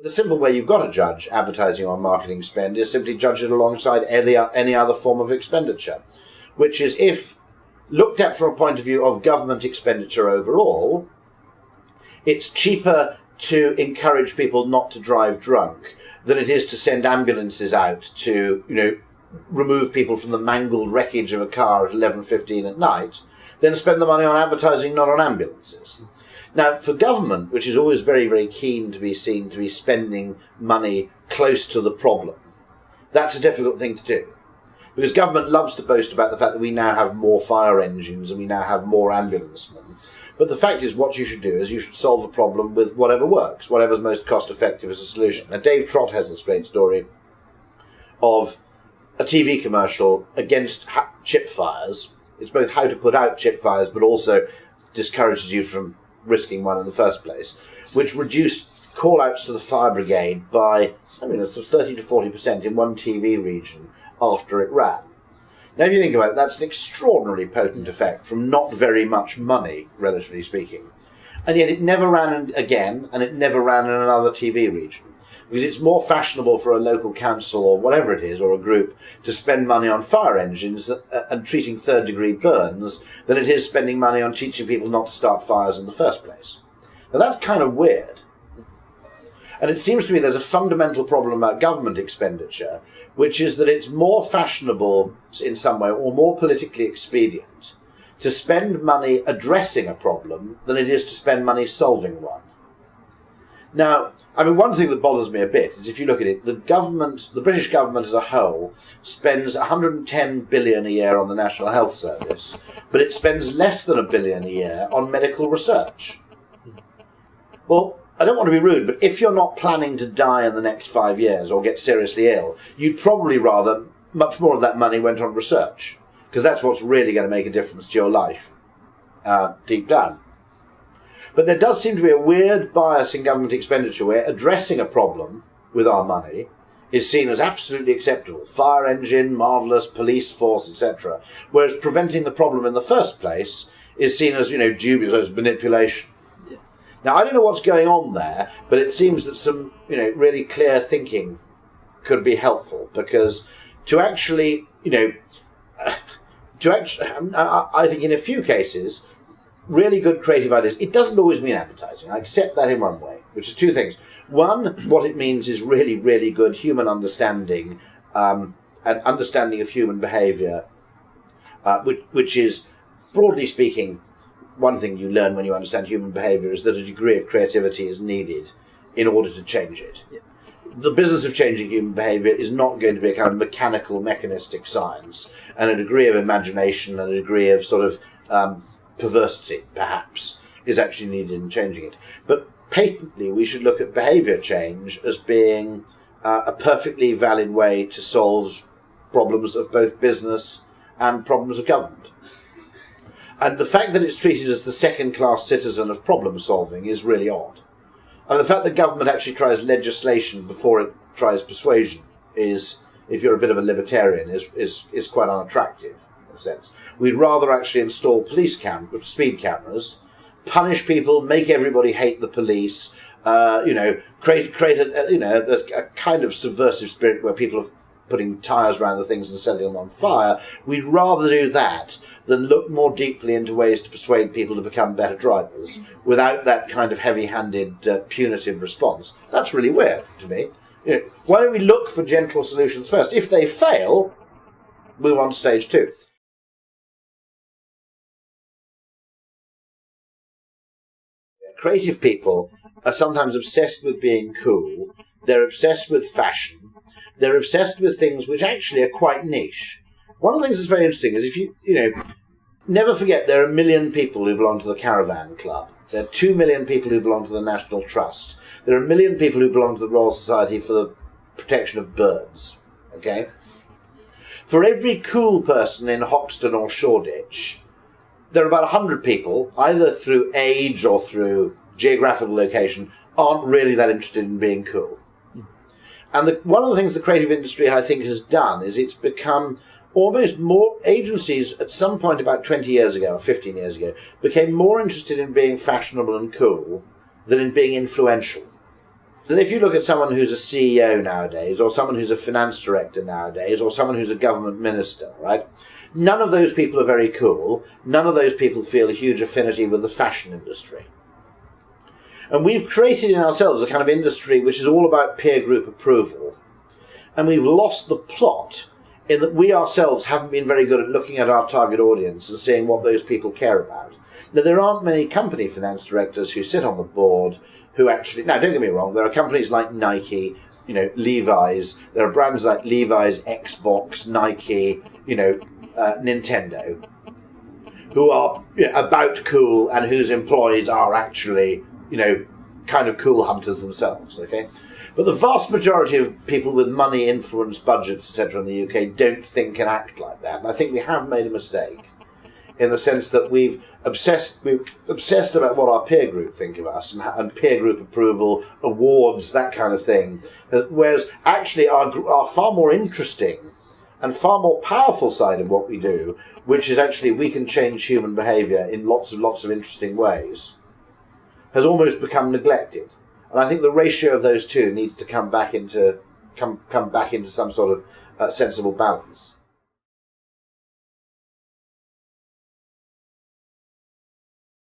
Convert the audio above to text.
The simple way you've got to judge advertising or marketing spend is simply judge it alongside any other form of expenditure, which is, if looked at from a point of view of government expenditure overall, it's cheaper to encourage people not to drive drunk than it is to send ambulances out to, remove people from the mangled wreckage of a car at 11:15 at night, then spend the money on advertising, not on ambulances. Now, for government, which is always very, very keen to be seen to be spending money close to the problem, that's a difficult thing to do. Because government loves to boast about the fact that we now have more fire engines and we now have more ambulancemen. But the fact is, what you should do is you should solve a problem with whatever works, whatever's most cost-effective as a solution. Now, Dave Trott has this great story of a TV commercial against chip fires. It's both how to put out chip fires, but also discourages you from risking one in the first place, which reduced call-outs to the fire brigade by, 30 to 40% in one TV region after it ran. Now, if you think about it, that's an extraordinarily potent effect from not very much money, relatively speaking. And yet it never ran again, and it never ran in another TV region. Because it's more fashionable for a local council or whatever it is, or a group, to spend money on fire engines and treating third-degree burns than it is spending money on teaching people not to start fires in the first place. Now, that's kind of weird. And it seems to me there's a fundamental problem about government expenditure, which is that it's more fashionable in some way, or more politically expedient, to spend money addressing a problem than it is to spend money solving one. Now, one thing that bothers me a bit is, if you look at it, the British government as a whole spends 110 billion a year on the National Health Service, but it spends less than $1 billion a year on medical research. Well, I don't want to be rude, but if you're not planning to die in the next 5 years or get seriously ill, you'd probably rather much more of that money went on research, because that's what's really going to make a difference to your life, deep down. But there does seem to be a weird bias in government expenditure where addressing a problem with our money is seen as absolutely acceptable. Fire engine, marvellous, police force, etc. Whereas preventing the problem in the first place is seen as, dubious, as manipulation. Now, I don't know what's going on there, but it seems that some, really clear thinking could be helpful, because I think in a few cases, really good creative ideas, it doesn't always mean advertising. I accept that in one way, which is two things. One, what it means is really, really good human understanding, and understanding of human behaviour, which is, broadly speaking, one thing you learn when you understand human behaviour is that a degree of creativity is needed in order to change it. Yeah. The business of changing human behaviour is not going to be a kind of mechanical, mechanistic science, and a degree of imagination and a degree of sort of perversity, perhaps, is actually needed in changing it. But patently, we should look at behaviour change as being a perfectly valid way to solve problems of both business and problems of government. And the fact that it's treated as the second-class citizen of problem-solving is really odd. And the fact that government actually tries legislation before it tries persuasion is, if you're a bit of a libertarian, is quite unattractive, in a sense. We'd rather actually install speed cameras, punish people, make everybody hate the police, create a kind of subversive spirit where people are putting tyres around the things and setting them on fire. We'd rather do that than look more deeply into ways to persuade people to become better drivers without that kind of heavy-handed, punitive response. That's really weird to me. Why don't we look for gentle solutions first? If they fail, move on to stage two. Creative people are sometimes obsessed with being cool. They're obsessed with fashion. They're obsessed with things which actually are quite niche. One of the things that's very interesting is, if you never forget, there are 1 million people who belong to the Caravan Club. There are 2 million people who belong to the National Trust. There are 1 million people who belong to the Royal Society for the Protection of Birds. Okay? For every cool person in Hoxton or Shoreditch, there are about 100 people, either through age or through geographical location, aren't really that interested in being cool. And one of the things the creative industry, I think, has done is it's become almost more, agencies at some point about 20 years ago or 15 years ago became more interested in being fashionable and cool than in being influential. And if you look at someone who's a CEO nowadays, or someone who's a finance director nowadays, or someone who's a government minister, right? None of those people are very cool. None of those people feel a huge affinity with the fashion industry. And we've created in ourselves a kind of industry which is all about peer group approval. And we've lost the plot in that we ourselves haven't been very good at looking at our target audience and seeing what those people care about. Now, there aren't many company finance directors who sit on the board who actually... Now, don't get me wrong, there are companies like Nike, Levi's, there are brands like Levi's, Xbox, Nike, Nintendo, who are about cool and whose employees are actually, kind of cool hunters themselves, okay? But the vast majority of people with money, influence, budgets, etc. in the UK don't think and act like that. And I think we have made a mistake in the sense that we've obsessed about what our peer group think of us and peer group approval, awards, that kind of thing. Whereas actually our far more interesting and far more powerful side of what we do, which is actually we can change human behaviour in lots of interesting ways, has almost become neglected. And I think the ratio of those two needs to come back into some sort of sensible balance.